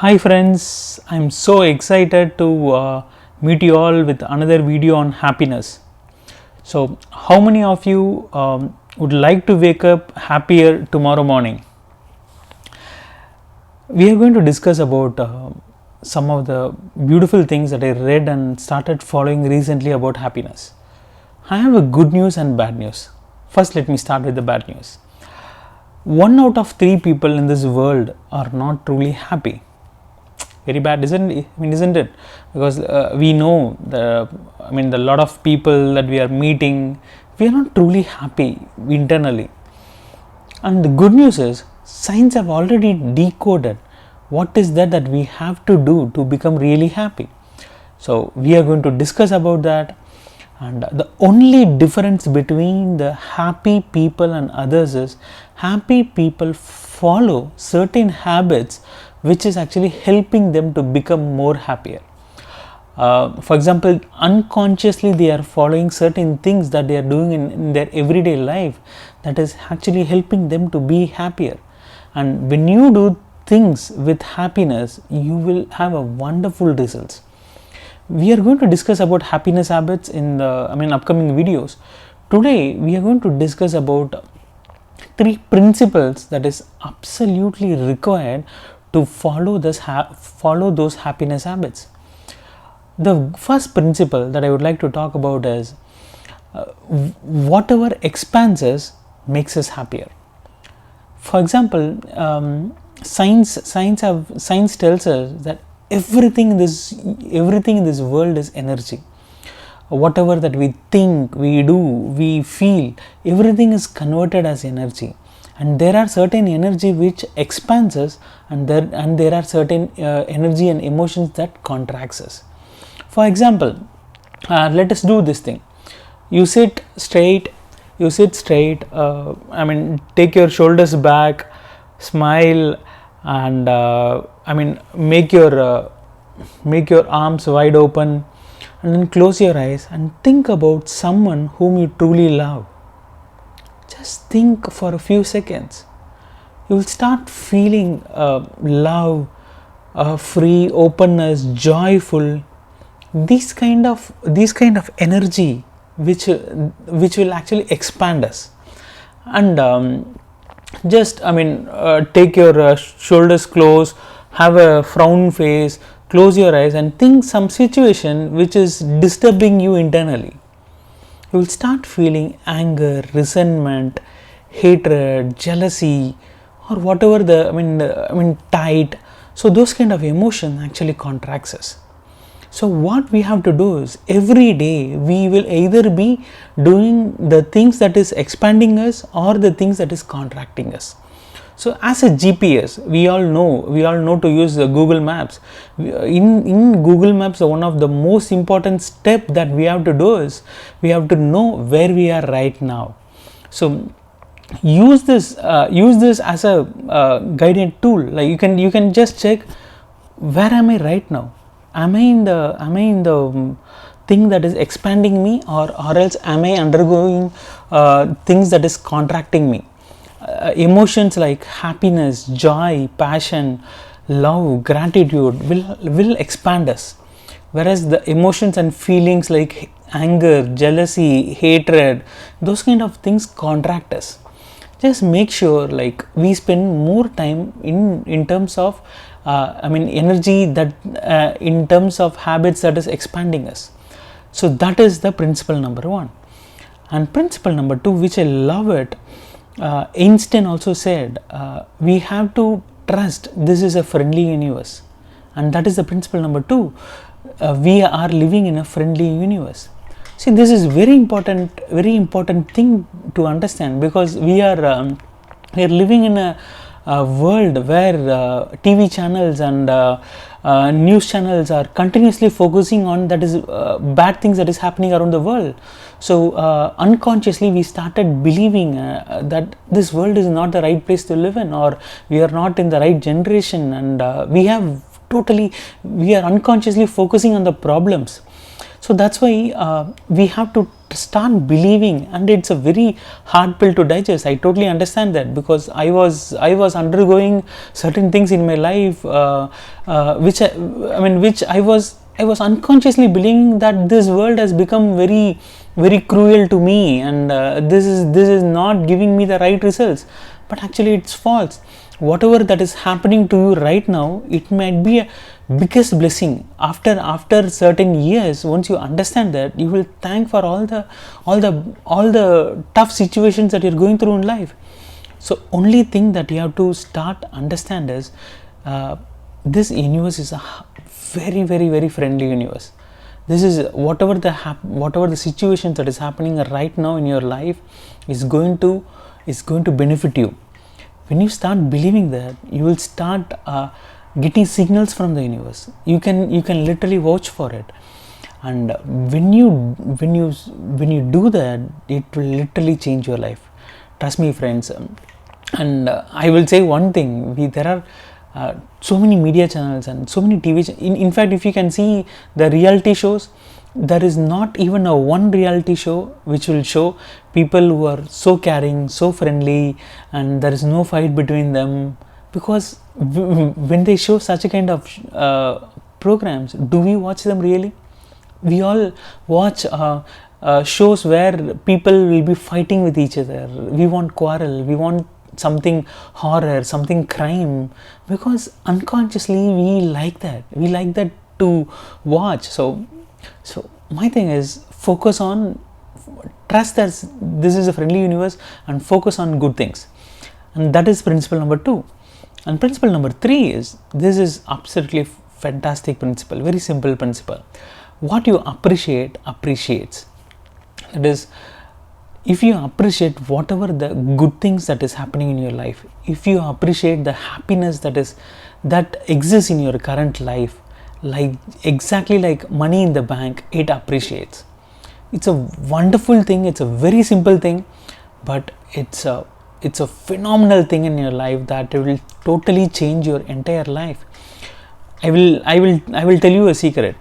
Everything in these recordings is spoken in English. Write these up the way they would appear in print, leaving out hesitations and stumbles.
Hi friends, I'm so excited to meet you all with another video on happiness. So how many of you would like to wake up happier tomorrow morning? We are going to discuss about some of the beautiful things that I read and started following recently about happiness. I have a good news and bad news. First, let me start with the bad news. 1 out of 3 people in this world are not truly happy. Very bad, isn't it? Because we know the lot of people that we are meeting, we are not truly happy internally. And the good news is, science have already decoded what is that we have to do to become really happy. So we are going to discuss about that. And the only difference between the happy people and others is happy people follow certain habits which is actually helping them to become more happier. For example, unconsciously they are following certain things that they are doing in their everyday life that is actually helping them to be happier. And when you do things with happiness, you will have a wonderful results. We are going to discuss about happiness habits in the upcoming videos. Today we are going to discuss about 3 principles that is absolutely required to follow those happiness habits. The first principle that I would like to talk about is whatever expands makes us happier. For example, science tells us that everything in this world is energy. Whatever that we think, we do, we feel, everything is converted as energy. And there are certain energy which expands us, and there are certain energy and emotions that contracts us. For example, let us do this thing. You sit straight, take your shoulders back, smile, and make your arms wide open, and then close your eyes and think about someone whom you truly love. Just think for a few seconds. You will start feeling love, free, openness, joyful. These kind of energy which will actually expand us. And take your shoulders close, have a frown face, close your eyes and think some situation which is disturbing you internally. You will start feeling anger, resentment, hatred, jealousy, or whatever tight. So those kind of emotion actually contracts us. So what we have to do is every day we will either be doing the things that is expanding us or the things that is contracting us. So as a GPS, we all know to use the Google Maps. In Google Maps, one of the most important step that we have to do is we have to know where we are right now. So use this as a guided tool. Like you can just check, where am I right now? Am I in the thing that is expanding me, or else am I undergoing things that is contracting me? Emotions like happiness, joy, passion, love, gratitude will expand us, whereas the emotions and feelings like anger, jealousy, hatred, those kind of things contract us. Just make sure like we spend more time in terms of energy that in terms of habits that is expanding us. So that is the principle number 1. And principle number 2, which I love it, Einstein also said, we have to trust this is a friendly universe, and that is the principle number 2. We are living in a friendly universe. See, this is very important thing to understand, because we are living in a world where TV channels and news channels are continuously focusing on that is bad things that is happening around the world. So unconsciously we started believing that this world is not the right place to live in, or we are not in the right generation, and we are unconsciously focusing on the problems. So that's why we have to start believing, and it's a very hard pill to digest. I totally understand that, because I was undergoing certain things in my life, which I was unconsciously believing that this world has become very, very cruel to me, and this is not giving me the right results. But actually it's false. Whatever that is happening to you right now, it might be a biggest blessing. After certain years, once you understand that, you will thank for all the tough situations that you're going through in life. So only thing that you have to start understand is, this universe is a very, very, very friendly universe. This is whatever the situations that is happening right now in your life is going to benefit you. When you start believing that, you will start getting signals from the universe. You can literally vouch for it, and when you do that, it will literally change your life. Trust me, friends. And I will say one thing: there are so many media channels and so many TV. In fact, if you can see the reality shows, there is not even a one reality show which will show people who are so caring, so friendly, and there is no fight between them. Because when they show such a kind of programs, do we watch them really? We all watch shows where people will be fighting with each other. We want quarrel, we want something horror, something crime, because unconsciously we like that to watch. So my thing is, focus on, trust that this is a friendly universe, and focus on good things. And that is principle number 2. And principle number 3 is, this is absolutely fantastic principle, very simple principle. What you appreciate appreciates. That is, if you appreciate whatever the good things that is happening in your life, if you appreciate the happiness that exists in your current life, like exactly like money in the bank, it appreciates. It's a wonderful thing. It's a very simple thing, but it's a phenomenal thing in your life that will totally change your entire life. I will tell you a secret.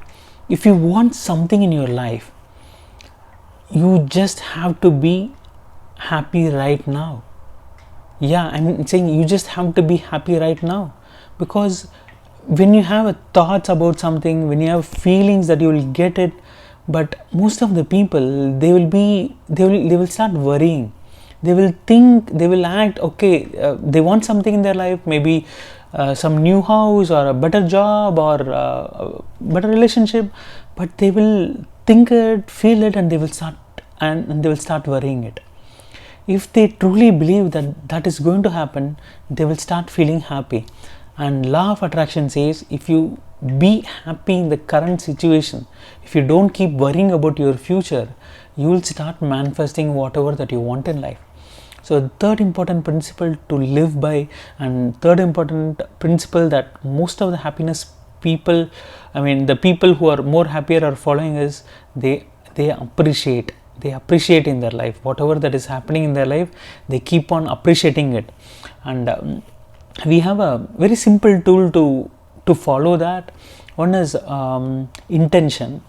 If you want something in your life, you just have to be happy right now. Yeah, I'm saying you just have to be happy right now, because when you have thoughts about something, when you have feelings that you will get it, but most of the people, they will start worrying. They will think, they will act, okay, they want something in their life, maybe some new house or a better job or a better relationship, but they will think it, feel it, and they will start worrying it. If they truly believe that is going to happen, they will start feeling happy. And law of attraction says, if you be happy in the current situation, if you don't keep worrying about your future, you will start manifesting whatever that you want in life. So the third important principle to live by, and third important principle that most of the happiness people, the people who are more happier are following, is they appreciate in their life whatever that is happening in their life. They keep on appreciating it. And we have a very simple tool to follow that. One is intention,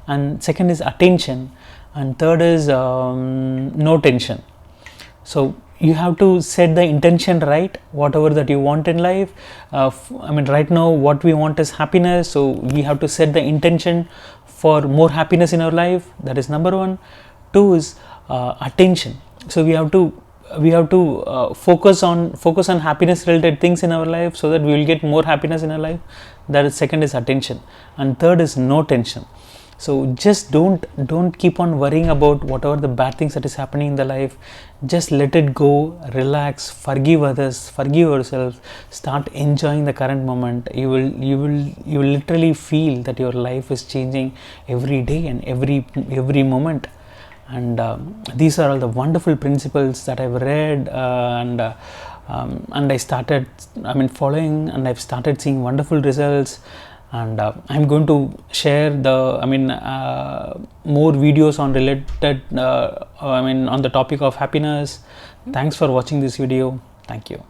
and second is attention, and third is no tension. So you have to set the intention right, whatever that you want in life. Right now what we want is happiness, so we have to set the intention for more happiness in our life. That is number 1. 2 is attention. So we have to focus on happiness related things in our life, so that we will get more happiness in our life. That is second is attention, and third is no tension. So just don't keep on worrying about whatever the bad things that is happening in the life. Just let it go, relax, forgive others, forgive yourself, start enjoying the current moment. You will literally feel that your life is changing every day and every moment. And these are all the wonderful principles that I've read, and I started following, and I've started seeing wonderful results. And I'm going to share more videos on related on the topic of happiness. Thanks for watching this video. Thank you.